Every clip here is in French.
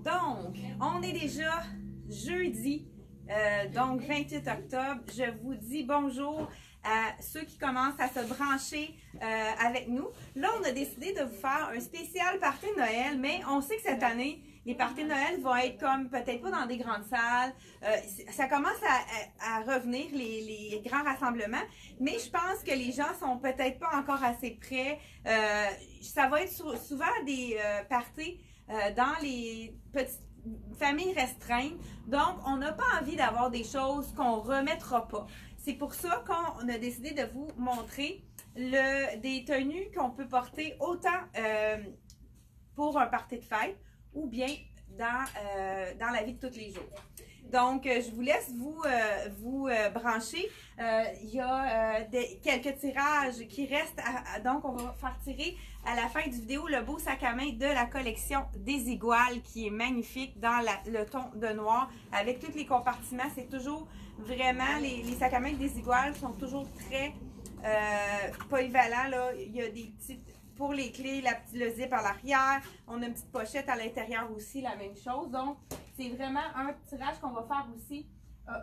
Donc, on est déjà jeudi, donc 28 octobre. Je vous dis bonjour à ceux qui commencent à se brancher avec nous. Là, on a décidé de vous faire un spécial party de Noël, mais on sait que cette année, les parties de Noël vont être comme peut-être pas dans des grandes salles. Ça commence à revenir, les grands rassemblements, mais je pense que les gens sont peut-être pas encore assez prêts. Ça va être souvent des parties dans les petites familles restreintes. Donc, on n'a pas envie d'avoir des choses qu'on remettra pas. C'est pour ça qu'on a décidé de vous montrer des tenues qu'on peut porter autant pour un party de fête ou bien dans la vie de tous les jours. Donc, je vous laisse vous brancher. Il y a quelques tirages qui restent. Donc, on va faire tirer à la fin du vidéo le beau sac à main de la collection Desigual qui est magnifique dans le ton de noir avec tous les compartiments. C'est toujours vraiment, les sacs à main Desigual sont toujours très polyvalents. Là. Il y a des petites... Pour les clés, le zip à l'arrière. On a une petite pochette à l'intérieur aussi, la même chose. Donc, c'est vraiment un tirage qu'on va faire aussi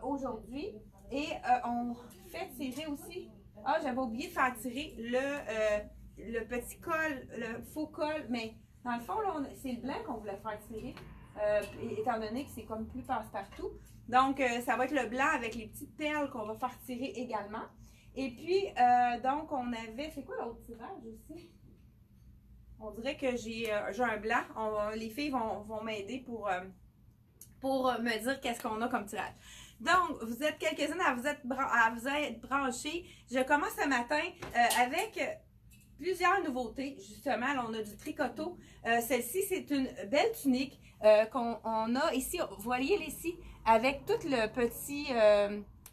aujourd'hui. Et on fait tirer aussi... Ah, j'avais oublié de faire tirer le petit col, le faux col. Mais dans le fond, là, c'est le blanc qu'on voulait faire tirer, étant donné que c'est comme plus passe-partout. Donc, ça va être le blanc avec les petites perles qu'on va faire tirer également. Et puis, donc, on avait... C'est quoi l'autre tirage aussi? On dirait que j'ai un blanc. Les filles vont m'aider pour me dire qu'est-ce qu'on a comme tirage. Donc, vous êtes quelques-unes à vous être branchées. Je commence ce matin avec plusieurs nouveautés. Justement, là, on a du tricoto. Celle-ci, c'est une belle tunique qu'on a ici. Vous voyez ici, avec tout le petit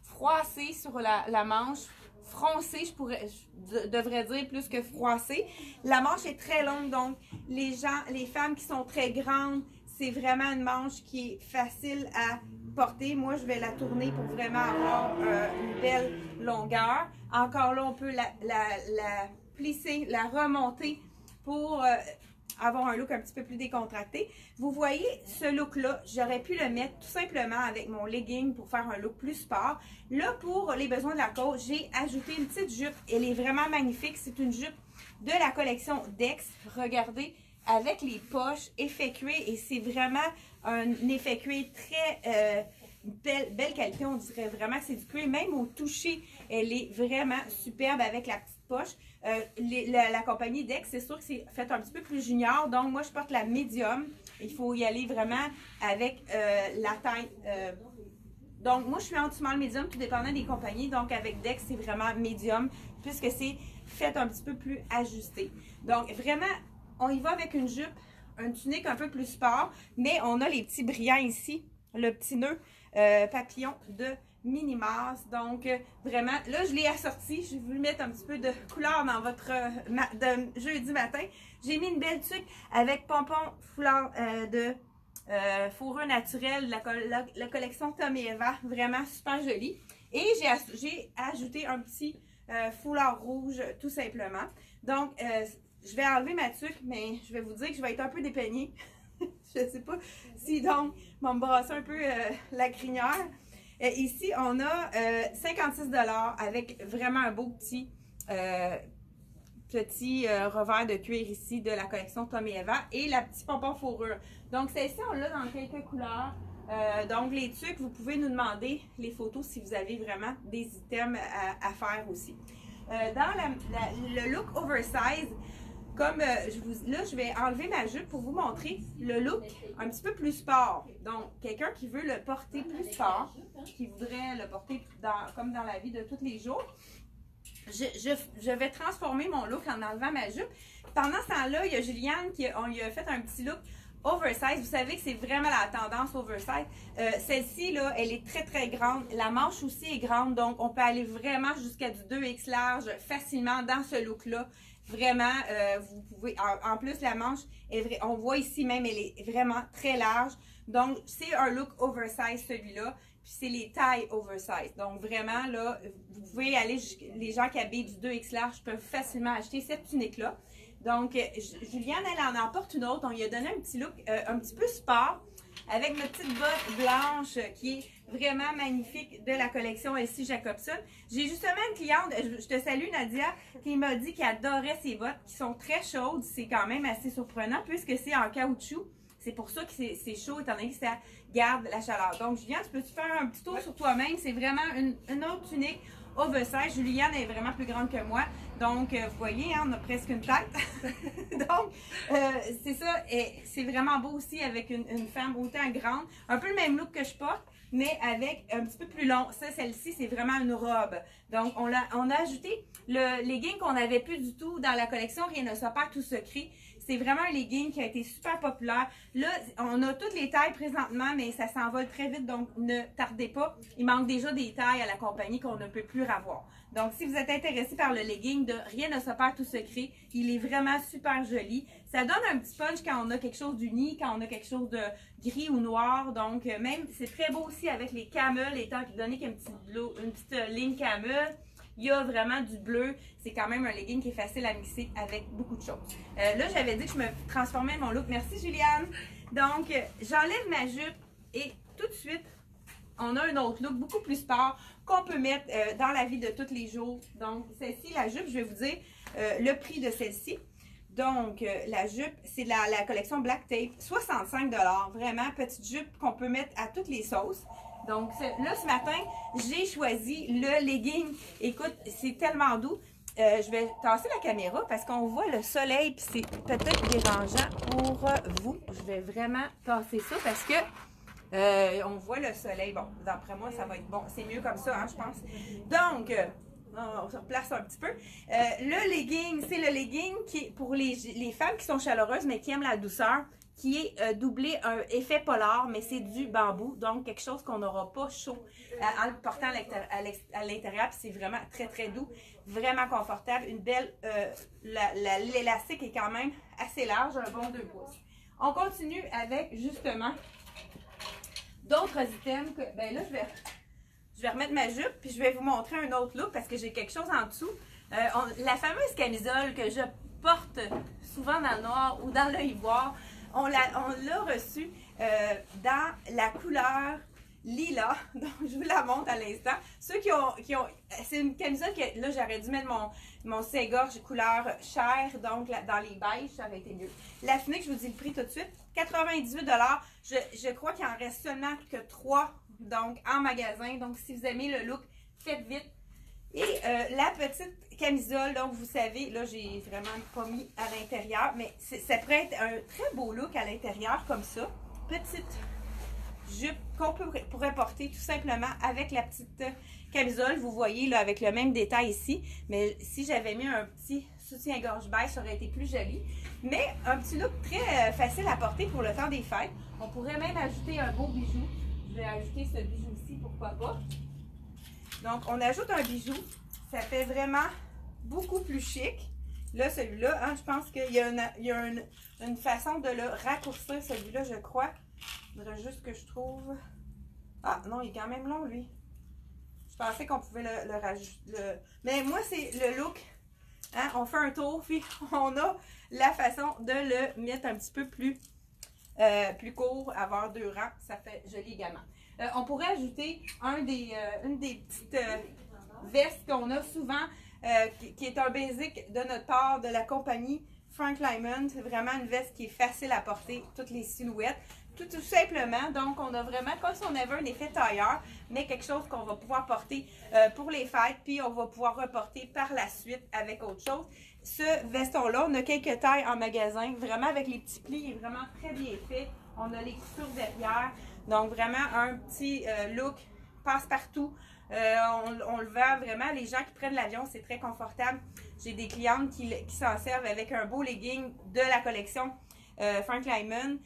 froissé sur la manche. Froncé, je devrais dire plus que froissé. La manche est très longue, donc les femmes qui sont très grandes, c'est vraiment une manche qui est facile à porter. Moi, je vais la tourner pour vraiment avoir une belle longueur. Encore là, on peut la plisser, la remonter pour avoir un look un petit peu plus décontracté. Vous voyez ce look-là, j'aurais pu le mettre tout simplement avec mon legging pour faire un look plus sport. Là, pour les besoins de la cause, j'ai ajouté une petite jupe. Elle est vraiment magnifique. C'est une jupe de la collection Dex. Regardez, avec les poches, effet cuir. Et c'est vraiment un effet cuir très belle qualité. On dirait vraiment que c'est du cuir. Même au toucher, elle est vraiment superbe avec la petite poche. La compagnie Dex, c'est sûr que c'est fait un petit peu plus junior. Donc, moi, je porte la médium. Il faut y aller vraiment avec la taille. Donc, moi, je suis en small médium, tout dépendant des compagnies. Donc, avec Dex, c'est vraiment médium, puisque c'est fait un petit peu plus ajusté. Donc, vraiment, on y va avec une jupe, une tunique un peu plus sport, mais on a les petits brillants ici, le petit nœud papillon de Minimas. Donc, vraiment, là, je l'ai assorti. Je vais vous mettre un petit peu de couleur dans votre de jeudi matin. J'ai mis une belle tuque avec pompon foulard de fourrure naturelle de la collection Tom et Eva. Vraiment super jolie. Et j'ai ajouté un petit foulard rouge, tout simplement. Donc, je vais enlever ma tuque, mais je vais vous dire que je vais être un peu dépeignée. Je ne sais pas si donc, on va me brasser un peu la crinière. Ici, on a 56 $ avec vraiment un beau petit revers de cuir ici de la collection Tom et Eva et la petite pompon fourrure. Donc, celle-ci, on l'a dans quelques couleurs. Donc, les tuques, vous pouvez nous demander les photos si vous avez vraiment des items à faire aussi. Dans le look oversize, comme là, je vais enlever ma jupe pour vous montrer le look un petit peu plus sport. Donc, quelqu'un qui veut le porter plus sport, qui voudrait le porter comme dans la vie de tous les jours, je vais transformer mon look en enlevant ma jupe. Pendant ce temps-là, il y a Juliane qui lui a fait un petit look oversize. Vous savez que c'est vraiment la tendance oversize. Celle-ci, là, elle est très, très grande. La manche aussi est grande, donc on peut aller vraiment jusqu'à du 2X large facilement dans ce look-là. Vraiment, vous pouvez... En plus, la manche, on voit ici même, elle est vraiment très large. Donc, c'est un look oversize, celui-là. Puis, c'est les tailles oversize. Donc, vraiment, là, vous pouvez aller... Les gens qui habillent du 2X large peuvent facilement acheter cette tunique-là. Donc, Juliane, elle en emporte une autre. On lui a donné un petit look un petit peu sport. avec notre petite botte blanche qui est vraiment magnifique de la collection Elsie Jacobson. J'ai justement une cliente, je te salue Nadia, qui m'a dit qu'elle adorait ces bottes qui sont très chaudes. C'est quand même assez surprenant puisque c'est en caoutchouc. C'est pour ça que c'est chaud, étant donné que ça garde la chaleur. Donc, Juliane, tu peux-tu faire un petit tour sur toi-même? C'est vraiment une autre tunique oversize. Juliane est vraiment plus grande que moi. Donc, vous voyez, hein, on a presque une tête. Donc, c'est ça. Et c'est vraiment beau aussi avec une femme autant grande. Un peu le même look que je porte, mais avec un petit peu plus long. Ça, celle-ci, c'est vraiment une robe. Donc, on a ajouté le legging qu'on n'avait plus du tout dans la collection Rien ne s'opère tout secret. C'est vraiment un legging qui a été super populaire. Là, on a toutes les tailles présentement, mais ça s'envole très vite, donc ne tardez pas. Il manque déjà des tailles à la compagnie qu'on ne peut plus avoir. Donc, si vous êtes intéressé par le legging de Rien ne s'opère tout secret, il est vraiment super joli. Ça donne un petit punch quand on a quelque chose d'uni, quand on a quelque chose de gris ou noir. Donc, même, c'est très beau aussi avec les camels, étant donné qu'il y a une petite ligne camel. Il y a vraiment du bleu. C'est quand même un legging qui est facile à mixer avec beaucoup de choses. Là, j'avais dit que je me transformais mon look. Merci, Juliane. Donc, j'enlève ma jupe et tout de suite, on a un autre look beaucoup plus sport qu'on peut mettre dans la vie de tous les jours. Donc, celle-ci, la jupe, je vais vous dire le prix de celle-ci. Donc, la jupe, c'est la collection Black Tape, 65 $. Vraiment, petite jupe qu'on peut mettre à toutes les sauces. Donc, là, ce matin, j'ai choisi le legging. Écoute, c'est tellement doux. Je vais tasser la caméra parce qu'on voit le soleil, puis c'est peut-être dérangeant pour vous. Je vais vraiment tasser ça parce que on voit le soleil. Bon, d'après moi, ça va être bon. C'est mieux comme ça, hein, je pense. Donc, on se replace un petit peu. Le legging, c'est le legging qui est pour les femmes qui sont chaleureuses, mais qui aiment la douceur, qui est doublé un effet polar, mais c'est du bambou, donc quelque chose qu'on n'aura pas chaud en le portant à l'intérieur, puis c'est vraiment très très doux, vraiment confortable, une belle, l'élastique est quand même assez large, un bon 2 pouces. On continue avec justement d'autres items que, ben là je vais remettre ma jupe, puis je vais vous montrer un autre look parce que j'ai quelque chose en dessous. La fameuse camisole que je porte souvent dans le noir ou dans le ivoire, on l'a reçue dans la couleur lilas. Donc, je vous la montre à l'instant. Ceux qui ont c'est une camisole que, là, j'aurais dû mettre mon soutien-gorge couleur chair, donc dans les beiges, ça aurait été mieux. La tunique, je vous dis le prix tout de suite, 98 $. Je crois qu'il en reste seulement que 3, donc, en magasin. Donc, si vous aimez le look, faites vite. Et la petite camisole, donc vous savez, là j'ai vraiment pas mis à l'intérieur, mais ça pourrait être un très beau look à l'intérieur comme ça. Petite jupe qu'on pourrait porter tout simplement avec la petite camisole. Vous voyez là avec le même détail ici, mais si j'avais mis un petit soutien-gorge beige, ça aurait été plus joli. Mais un petit look très facile à porter pour le temps des fêtes. On pourrait même ajouter un beau bijou. Je vais ajouter ce bijou-ci, pourquoi pas. Donc, on ajoute un bijou. Ça fait vraiment beaucoup plus chic. Là, celui-là, hein, je pense qu'il y a, une façon de le raccourcir, celui-là, je crois. Il faudrait juste que je trouve... Ah, non, il est quand même long, lui. Je pensais qu'on pouvait le rajouter. Mais moi, c'est le look. Hein, on fait un tour, puis on a la façon de le mettre un petit peu plus court, avoir 2 rangs. Ça fait joli également. On pourrait ajouter une des petites vestes qu'on a souvent, qui est un basic de notre part de la compagnie Frank Lyman. C'est vraiment une veste qui est facile à porter, toutes les silhouettes. Tout simplement, donc on a vraiment comme si on avait un effet tailleur, mais quelque chose qu'on va pouvoir porter pour les fêtes, puis on va pouvoir reporter par la suite avec autre chose. Ce veston-là, on a quelques tailles en magasin, vraiment avec les petits plis, il est vraiment très bien fait. On a les coutures derrière, donc vraiment un petit look passe-partout. On le vend vraiment, les gens qui prennent l'avion, c'est très confortable. J'ai des clientes qui s'en servent avec un beau legging de la collection Frank Lyman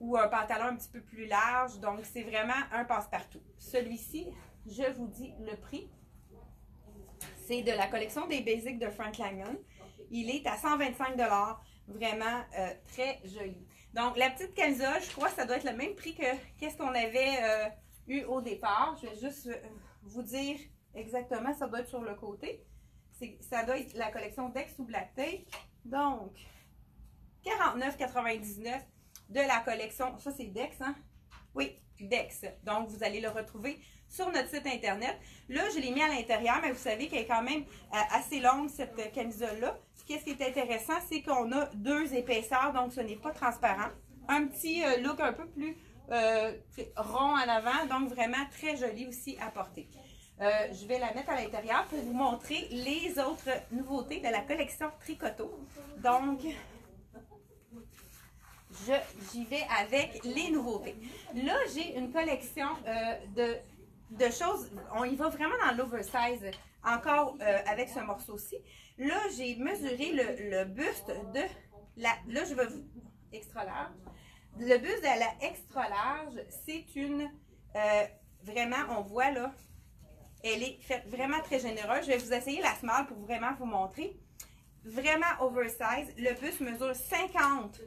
ou un pantalon un petit peu plus large. Donc, c'est vraiment un passe-partout. Celui-ci, je vous dis le prix. C'est de la collection des Basics de Frank Lyman. Il est à 125 $. Vraiment très joli. Donc, la petite camisole, je crois que ça doit être le même prix que qu'est-ce qu'on avait eu au départ. Je vais juste vous dire exactement, ça doit être sur le côté. Ça doit être la collection Dex ou Black Tape. Donc, 49,99 $ de la collection. Ça, c'est Dex, hein? Oui, Dex. Donc, vous allez le retrouver sur notre site internet. Là, je l'ai mis à l'intérieur, mais vous savez qu'elle est quand même assez longue, cette camisole-là. Qu'est-ce qui est intéressant, c'est qu'on a 2 épaisseurs, donc ce n'est pas transparent. Un petit look un peu plus rond en avant, donc vraiment très joli aussi à porter. Je vais la mettre à l'intérieur pour vous montrer les autres nouveautés de la collection Tricoto. Donc, j'y vais avec les nouveautés. Là, j'ai une collection de choses. On y va vraiment dans l'oversize, encore avec ce morceau-ci. Là, j'ai mesuré le buste de la... Là, je vais vous... Extra large. Le buste de la extra large, c'est une... vraiment, on voit là, elle est faite vraiment très généreuse. Je vais vous essayer la small pour vraiment vous montrer. Vraiment oversize. Le buste mesure 50.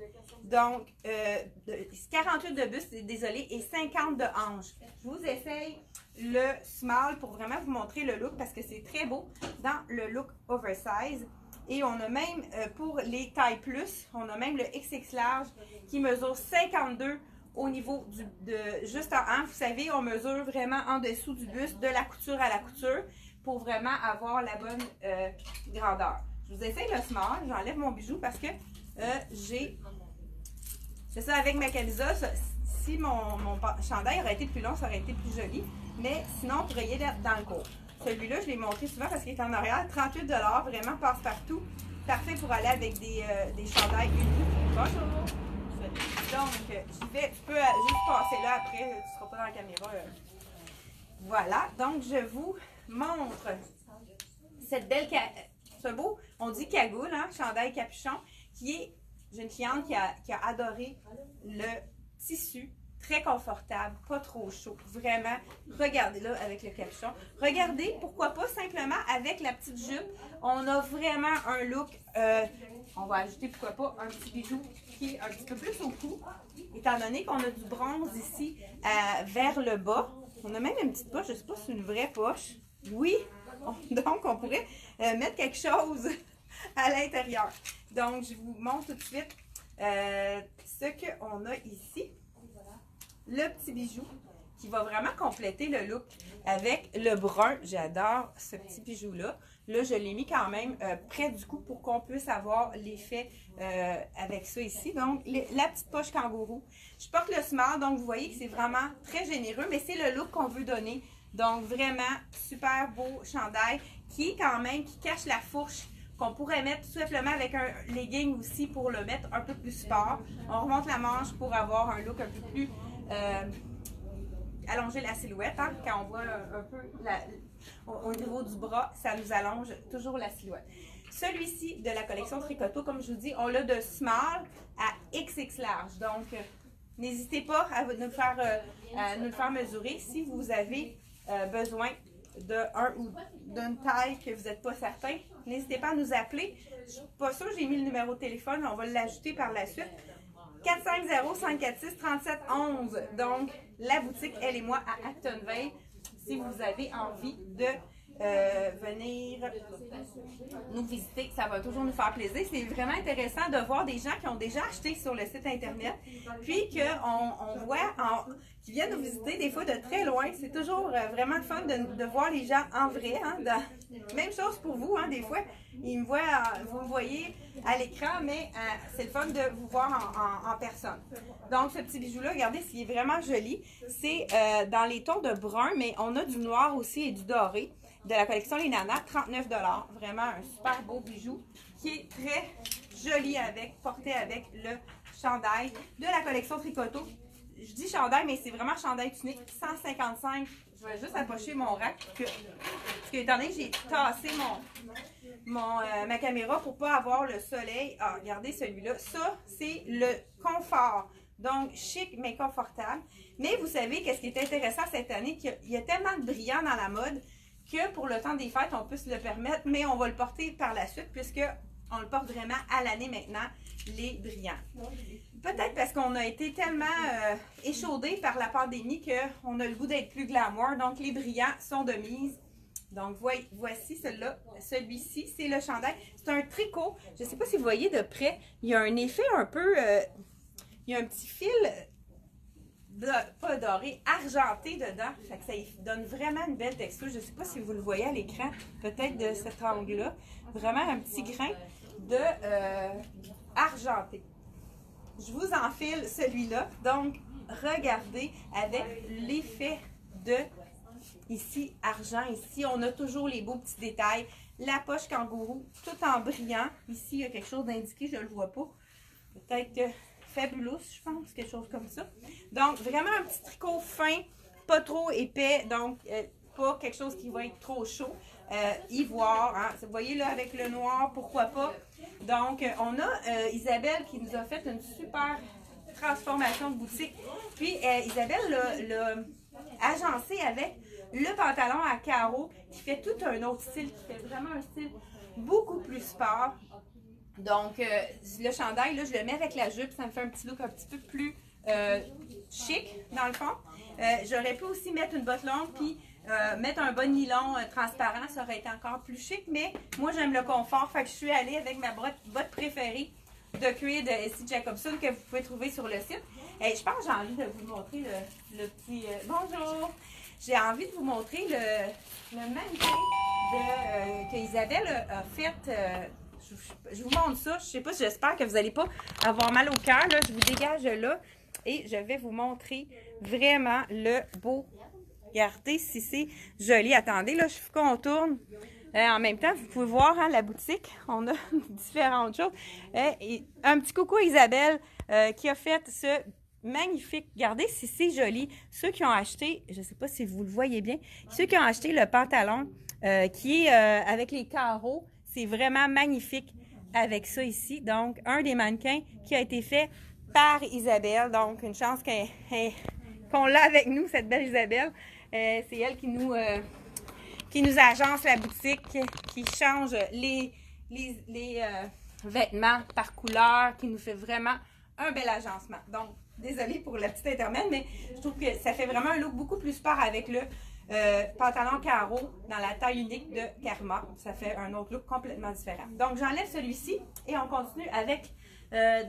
Donc, 48 de buste, désolé, et 50 de hanche. Je vous essaye le small pour vraiment vous montrer le look parce que c'est très beau dans le look oversize. Et on a même, pour les tailles plus, on a même le XX large qui mesure 52 au niveau juste en hanche. Vous savez, on mesure vraiment en dessous du buste, de la couture à la couture, pour vraiment avoir la bonne grandeur. Je vous essaye le small, j'enlève mon bijou parce que j'ai... C'est ça, avec ma camisole, si mon chandail aurait été plus long, ça aurait été plus joli. Mais sinon, vous pourriez être dans le cours. Celui-là, je l'ai montré souvent parce qu'il est en arrière. 38 $, vraiment passe-partout. Parfait pour aller avec des chandails unis. Bonjour! Donc, tu peux juste passer là après, tu ne seras pas dans la caméra. Voilà, donc je vous montre cette belle, ce beau, on dit cagoule, hein, chandail capuchon, qui est, j'ai une cliente qui a adoré le tissu, très confortable, pas trop chaud, vraiment, regardez là avec le capuchon, regardez, pourquoi pas simplement avec la petite jupe, on a vraiment un look, on va ajouter pourquoi pas un petit bijou qui est un petit peu plus au cou, étant donné qu'on a du bronze ici vers le bas, on a même une petite poche, je ne sais pas si c'est une vraie poche, oui, donc on pourrait mettre quelque chose à l'intérieur. Donc, je vous montre tout de suite ce qu'on a ici. Le petit bijou qui va vraiment compléter le look avec le brun. J'adore ce petit bijou-là. Là, je l'ai mis quand même près du cou pour qu'on puisse avoir l'effet avec ça ici. Donc, la petite poche kangourou. Je porte le small, donc vous voyez que c'est vraiment très généreux, mais c'est le look qu'on veut donner. Donc, vraiment, super beau chandail qui cache la fourche qu'on pourrait mettre tout simplement avec un legging aussi pour le mettre un peu plus sport. On remonte la manche pour avoir un look un peu plus allonger la silhouette. Hein? Quand on voit un peu au niveau du bras, ça nous allonge toujours la silhouette. Celui-ci de la collection Tricoto, comme je vous dis, on l'a de small à XX large. Donc, n'hésitez pas à nous le faire mesurer si vous avez besoin d'une taille que vous n'êtes pas certain. N'hésitez pas à nous appeler. Je ne suis pas sûre, j'ai mis le numéro de téléphone, on va l'ajouter par la suite. 450-546-3711. Donc, la boutique Elle et moi à Actonville, si vous avez envie de venir nous visiter, ça va toujours nous faire plaisir. C'est vraiment intéressant de voir des gens qui ont déjà acheté sur le site internet, puis qu'on voit, qui viennent nous visiter des fois de très loin. C'est toujours vraiment le fun de voir les gens en vrai. Hein, même chose pour vous, hein, des fois, ils me voient, vous me voyez à l'écran, mais c'est le fun de vous voir en personne. Donc, ce petit bijou-là, regardez, il est vraiment joli. C'est dans les tons de brun, mais on a du noir aussi et du doré. De la collection Les Nanas, 39 $. Vraiment un super beau bijou qui est très joli porté avec le chandail de la collection Tricoto. Je dis chandail, mais c'est vraiment chandail tunique, 155. Je vais juste approcher mon rack parce que étant donné que j'ai tassé ma caméra pour ne pas avoir le soleil. Ah, regardez celui-là. Ça, c'est le confort. Donc, chic, mais confortable. Mais vous savez, qu'est-ce qui est intéressant cette année? Qu'il y a tellement de brillants dans la mode que pour le temps des fêtes, on peut se le permettre, mais on va le porter par la suite puisqu'on le porte vraiment à l'année maintenant, les brillants. Peut-être parce qu'on a été tellement échaudés par la pandémie qu'on a le goût d'être plus glamour, donc les brillants sont de mise. Donc voici celui-ci, c'est le chandail. C'est un tricot, je ne sais pas si vous voyez de près, il y a un effet un peu, il y a un petit fil pas doré, argenté dedans. Fait que ça y donne vraiment une belle texture. Je ne sais pas si vous le voyez à l'écran, peut-être de cet angle-là. Vraiment un petit grain de argenté. Je vous enfile celui-là. Donc, regardez avec l'effet de ici, argent. Ici, on a toujours les beaux petits détails. La poche kangourou, tout en brillant. Ici, il y a quelque chose d'indiqué, je ne le vois pas. Peut-être que Fabulous, je pense, quelque chose comme ça. Donc, vraiment un petit tricot fin, pas trop épais, donc pas quelque chose qui va être trop chaud. Ivoire, hein? Vous voyez là avec le noir, pourquoi pas. Donc, on a Isabelle qui nous a fait une super transformation de boutique. Puis, Isabelle l'a agencé avec le pantalon à carreaux qui fait tout un autre style, qui fait vraiment un style beaucoup plus sport. Donc, le chandail, là, je le mets avec la jupe, ça me fait un petit look un petit peu plus chic, dans le fond. J'aurais pu aussi mettre une botte longue, puis mettre un bon nylon transparent, ça aurait été encore plus chic, mais moi, j'aime le confort, fait que je suis allée avec ma botte préférée de cuir de S.C. Jacobson que vous pouvez trouver sur le site. Et je pense que j'ai envie de vous montrer le petit... bonjour! J'ai envie de vous montrer le mannequin que Isabelle a fait... je vous montre ça. Je sais pas, j'espère que vous n'allez pas avoir mal au cœur. Là, je vous dégage là et je vais vous montrer vraiment le beau. Regardez si c'est joli. Attendez, là, je contourne. En même temps, vous pouvez voir hein, la boutique. On a différentes choses. Et un petit coucou à Isabelle qui a fait ce magnifique. Regardez si c'est joli. Ceux qui ont acheté, je ne sais pas si vous le voyez bien, ceux qui ont acheté le pantalon qui est avec les carreaux, c'est vraiment magnifique avec ça ici. Donc, un des mannequins qui a été fait par Isabelle. Donc, une chance qu'on l'a avec nous, cette belle Isabelle. C'est elle qui nous agence la boutique, qui change les vêtements par couleur, qui nous fait vraiment un bel agencement. Donc, désolée pour la petite intermède, mais je trouve que ça fait vraiment un look beaucoup plus sport avec le pantalon carreau dans la taille unique de Karma. Ça fait un autre look complètement différent. Donc, j'enlève celui-ci et on continue avec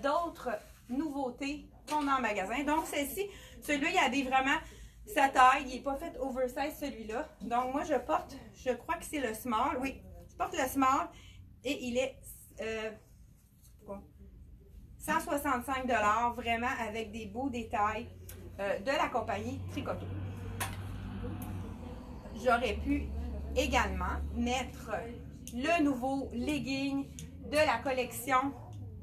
d'autres nouveautés qu'on a en magasin. Donc, celle-ci, celui-là, il habille vraiment sa taille. Il n'est pas fait oversize, celui-là. Donc, moi, je porte, je crois que c'est le small. Oui, je porte le small et il est 165 $, vraiment avec des beaux détails de la compagnie Tricoto. J'aurais pu également mettre le nouveau legging de la collection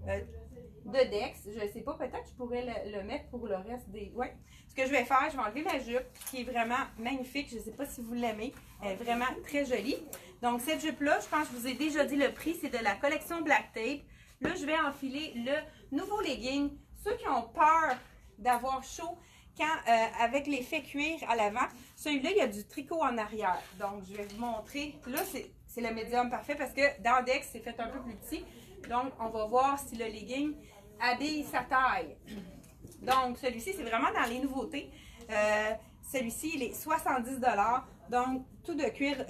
de Dex. Je ne sais pas, peut-être que je pourrais le mettre pour le reste des... Ouais. Ce que je vais faire, je vais enlever la jupe qui est vraiment magnifique. Je ne sais pas si vous l'aimez. Elle est vraiment très jolie. Donc, cette jupe-là, je pense que je vous ai déjà dit le prix. C'est de la collection Black Tape. Là, je vais enfiler le nouveau legging. Ceux qui ont peur d'avoir chaud, avec l'effet cuir à l'avant, celui-là, il y a du tricot en arrière. Donc, je vais vous montrer. Là, c'est le médium parfait parce que dans Dex, c'est fait un peu plus petit. Donc, on va voir si le legging habille sa taille. Donc, celui-ci, c'est vraiment dans les nouveautés. Celui-ci, il est 70 $. Donc, tout de cuir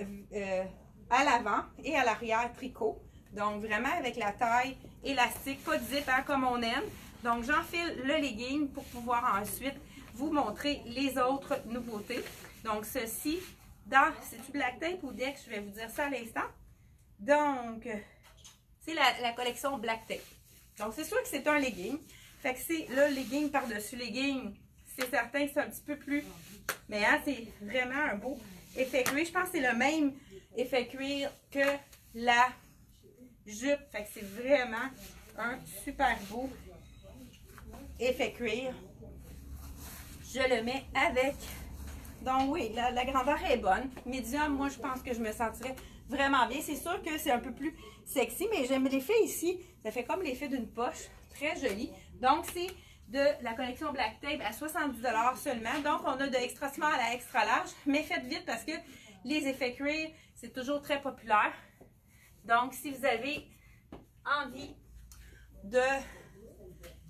à l'avant et à l'arrière tricot. Donc, vraiment avec la taille élastique, pas de zip hein, comme on aime. Donc, j'enfile le legging pour pouvoir ensuite vous montrer les autres nouveautés. Donc, ceci, c'est-tu Black Tape ou Dex? Je vais vous dire ça à l'instant. Donc, c'est la collection Black Tape. Donc, c'est sûr que c'est un legging. Fait que c'est le legging par-dessus legging. C'est certain que c'est un petit peu plus... Mais hein, c'est vraiment un beau effet cuir. Je pense que c'est le même effet cuir que la jupe. Fait que c'est vraiment un super beau effet cuir. Je le mets avec... Donc oui, la grandeur est bonne. Médium, moi, je pense que je me sentirais vraiment bien. C'est sûr que c'est un peu plus sexy, mais j'aime l'effet ici. Ça fait comme l'effet d'une poche. Très joli. Donc, c'est de la collection Black Tape à 70 $ seulement. Donc, on a de extra small à extra large. Mais faites vite parce que les effets cuir, c'est toujours très populaire. Donc, si vous avez envie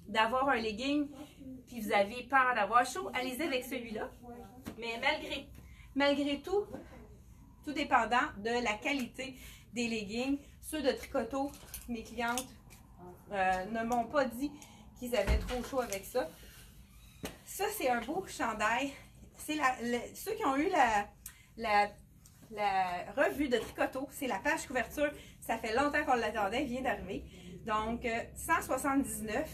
d'avoir un legging puis vous avez peur d'avoir chaud, allez-y avec celui-là. Mais malgré tout, tout dépendant de la qualité des leggings, ceux de Tricoto, mes clientes ne m'ont pas dit qu'ils avaient trop chaud avec ça. Ça, c'est c'est un beau chandail. C'est ceux qui ont eu la revue de Tricoto, c'est la page couverture. Ça fait longtemps qu'on l'attendait, il vient d'arriver. Donc, 179.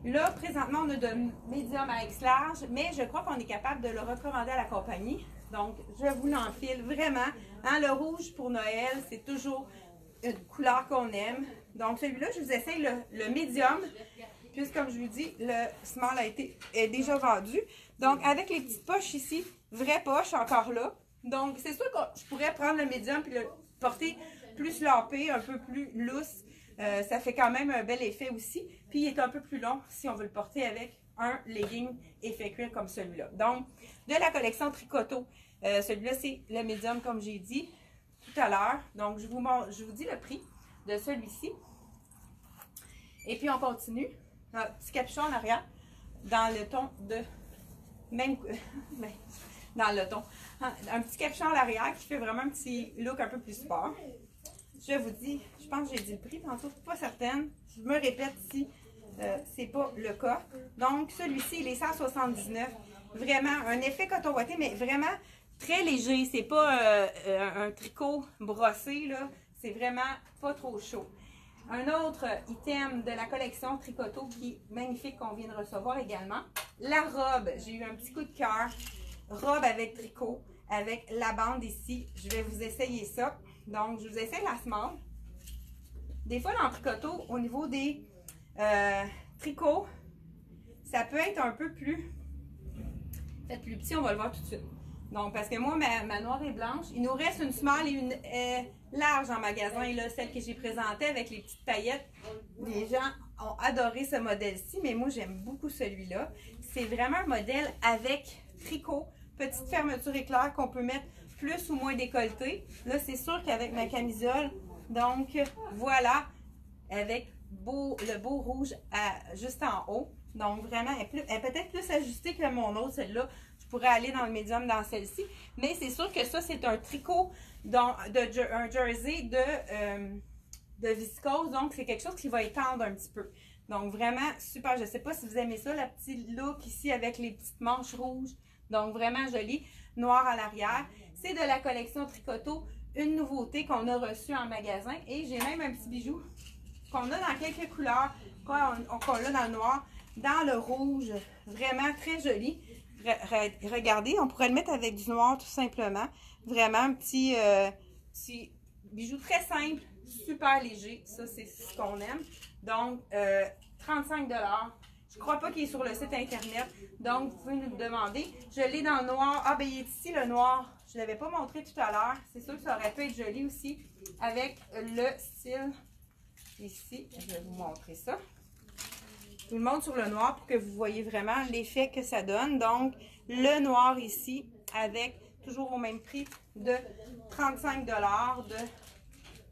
Là, présentement, on a de médium à X large, mais je crois qu'on est capable de le recommander à la compagnie. Donc, je vous l'enfile vraiment. Hein, le rouge pour Noël, c'est toujours une couleur qu'on aime. Donc, celui-là, je vous essaye le médium, puisque comme je vous dis, le small est déjà vendu. Donc, avec les petites poches ici, vraies poches encore là. Donc, c'est sûr que je pourrais prendre le médium et le porter plus lampé, un peu plus lousse. Ça fait quand même un bel effet aussi. Puis, il est un peu plus long si on veut le porter avec un legging effet cuir comme celui-là. Donc, de la collection Tricoto, celui-là, c'est le médium comme j'ai dit tout à l'heure. Donc, je vous dis le prix de celui-ci. Et puis, on continue. Un petit capuchon en arrière dans le ton de... Même... dans le ton. Un petit capuchon à l'arrière qui fait vraiment un petit look un peu plus sport. Je vous dis, je pense que j'ai dit le prix tantôt, pas certaine. Je me répète si c'est pas le cas. Donc, celui-ci, il est 179. Vraiment, un effet coton ouaté, mais vraiment très léger. C'est pas un tricot brossé, là. C'est vraiment pas trop chaud. Un autre item de la collection Tricoto qui est magnifique qu'on vient de recevoir également. La robe, j'ai eu un petit coup de cœur. Robe avec tricot, avec la bande ici. Je vais vous essayer ça. Donc, je vous essaye la small. Des fois, dans Tricoto, au niveau des tricots, ça peut être un peu plus... Peut-être plus petit, on va le voir tout de suite. Donc, parce que moi, ma noire est blanche. Il nous reste une small et une large en magasin. Et là, celle que j'ai présentée avec les petites paillettes. Les gens ont adoré ce modèle-ci, mais moi, j'aime beaucoup celui-là. C'est vraiment un modèle avec tricot, petite fermeture éclair qu'on peut mettre plus ou moins décolleté. Là, c'est sûr qu'avec ma camisole, donc voilà, avec le beau rouge juste en haut. Donc, vraiment, elle est peut-être plus ajustée que mon autre, celle-là. Je pourrais aller dans le médium dans celle-ci. Mais c'est sûr que ça, c'est un tricot, un jersey de viscose. Donc, c'est quelque chose qui va étendre un petit peu. Donc, vraiment, super. Je ne sais pas si vous aimez ça, la petite look ici avec les petites manches rouges. Donc, vraiment joli. Noir à l'arrière. C'est de la collection Tricoto. Une nouveauté qu'on a reçue en magasin. Et j'ai même un petit bijou qu'on a dans quelques couleurs. Qu'on a dans le noir. Dans le rouge, vraiment très joli. Regardez, on pourrait le mettre avec du noir tout simplement. Vraiment un petit bijou très simple, super léger. Ça, c'est ce qu'on aime. Donc, 35 $. Je ne crois pas qu'il est sur le site internet. Donc, vous pouvez nous le demander. Je l'ai dans le noir. Ah, ben il est ici le noir. Je ne l'avais pas montré tout à l'heure. C'est sûr que ça aurait pu être joli aussi avec le style ici. Je vais vous montrer ça. Je vous le montre sur le noir pour que vous voyez vraiment l'effet que ça donne. Donc, le noir ici, avec toujours au même prix de 35 $,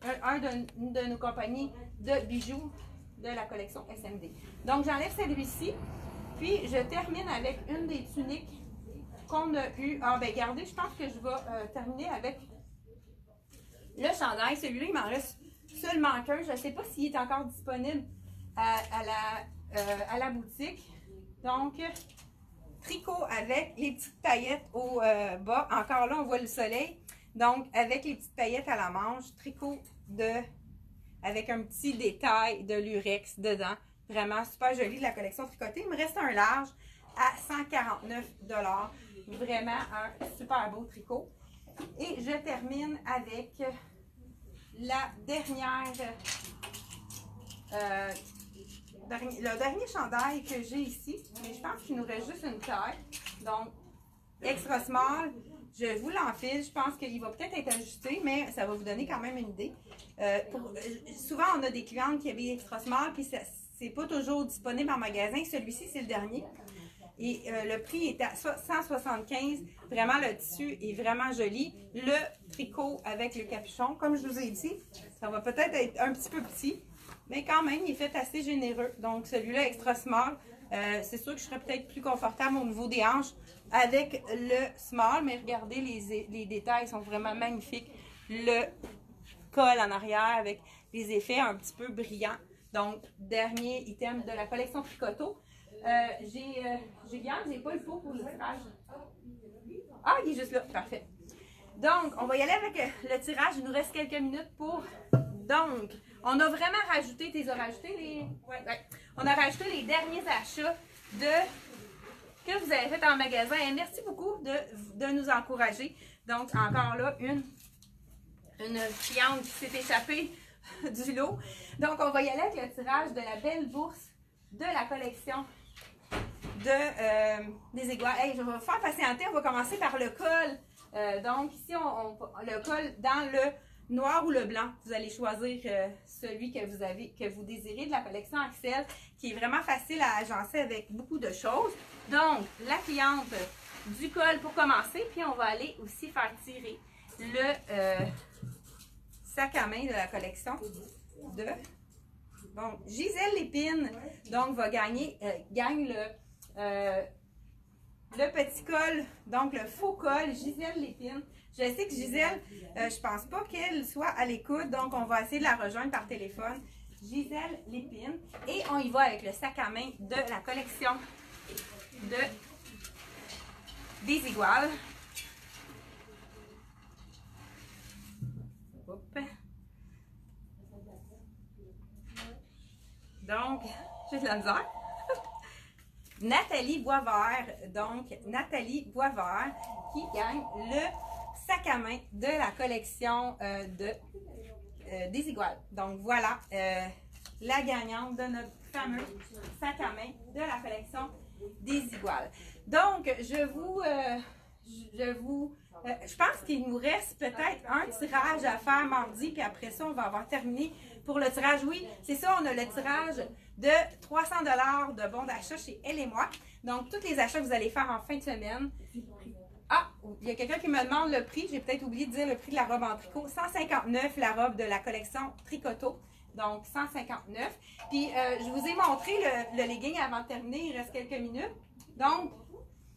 de nos compagnies de bijoux de la collection SMD. Donc, j'enlève celui-ci. Puis, je termine avec une des tuniques qu'on a eu. Ah, ben, regardez, je pense que je vais terminer avec le chandail. Celui-là, il m'en reste seulement qu'un. Je ne sais pas s'il est encore disponible à la boutique. Donc, tricot avec les petites paillettes au bas. Encore là, on voit le soleil. Donc, avec les petites paillettes à la manche, tricot avec un petit détail de lurex dedans. Vraiment super joli de la collection tricotée. Il me reste un large à 149 $. Vraiment un super beau tricot. Et je termine avec la dernière... le dernier chandail que j'ai ici, mais je pense qu'il nous reste juste une taille. Donc, extra small, je vous l'enfile. Je pense qu'il va peut-être être ajusté, mais ça va vous donner quand même une idée. Souvent, on a des clientes qui avaient extra small, puis c'est pas toujours disponible en magasin. Celui-ci, c'est le dernier. Et le prix est à 175. Vraiment, le tissu est vraiment joli. Le tricot avec le capuchon, comme je vous ai dit, ça va peut-être être un petit peu petit. Mais quand même, il est fait assez généreux. Donc, celui-là, extra small, c'est sûr que je serais peut-être plus confortable au niveau des hanches avec le small. Mais regardez, les détails sont vraiment magnifiques. Le col en arrière avec les effets un petit peu brillants. Donc, dernier item de la collection Tricoto. J'ai pas le pot pour le tirage. Ah, il est juste là. Parfait. Donc, on va y aller avec le tirage. Il nous reste quelques minutes pour... Donc, on a vraiment rajouté... Tu les as rajoutés, les... Ouais. On a rajouté les derniers achats que vous avez fait en magasin. Et merci beaucoup de nous encourager. Donc, encore là, une cliente qui s'est échappée du lot. Donc, on va y aller avec le tirage de la belle bourse de la collection des Iguales. Hey, je vais vous faire patienter. On va commencer par le col. Donc, ici, le col dans le noir ou le blanc. Vous allez choisir celui que vous désirez de la collection Axel, qui est vraiment facile à agencer avec beaucoup de choses. Donc, la cliente du col pour commencer. Puis, on va aller aussi faire tirer le sac à main de la collection de... Bon, Gisèle Lépine, donc, gagne le petit col, donc le faux col, Gisèle Lépine. Je sais que Gisèle, je pense pas qu'elle soit à l'écoute, donc on va essayer de la rejoindre par téléphone. Gisèle Lépine. Et on y va avec le sac à main de la collection des Iguales. Hop. Donc, j'ai de la misère. Nathalie Boisvert, donc Nathalie Boisvert qui gagne le sac à main de la collection des Iguales. Donc voilà la gagnante de notre fameux sac à main de la collection des Iguales. Donc je pense qu'il nous reste peut-être un tirage à faire mardi, puis après ça, on va avoir terminé pour le tirage. Oui, c'est ça, on a le tirage de 300 $ de bons d'achat chez Elle et moi. Donc, tous les achats que vous allez faire en fin de semaine. Ah, il y a quelqu'un qui me demande le prix. J'ai peut-être oublié de dire le prix de la robe en tricot. 159 la robe de la collection Tricoto. Donc, 159. Puis, je vous ai montré le legging avant de terminer. Il reste quelques minutes. Donc,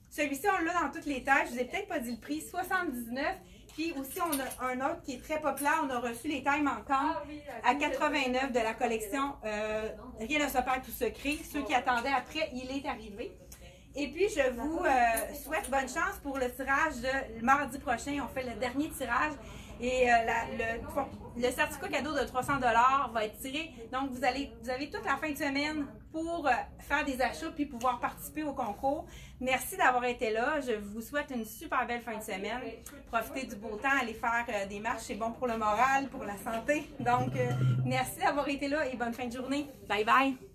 celui-ci, on l'a dans toutes les tailles. Je vous ai peut-être pas dit le prix. 79. Puis aussi, on a un autre qui est très populaire. On a reçu les tailles manquantes à 89 de la collection Rien ne se perd, tout se crée. Ceux qui attendaient après, il est arrivé. Et puis, je vous souhaite bonne chance pour le tirage de mardi prochain. On fait le dernier tirage. Et le certificat cadeau de 300 $ va être tiré. Donc, vous avez toute la fin de semaine pour faire des achats puis pouvoir participer au concours. Merci d'avoir été là. Je vous souhaite une super belle fin de semaine. Profitez du beau temps, allez faire des marches. C'est bon pour le moral, pour la santé. Donc, merci d'avoir été là et bonne fin de journée. Bye bye!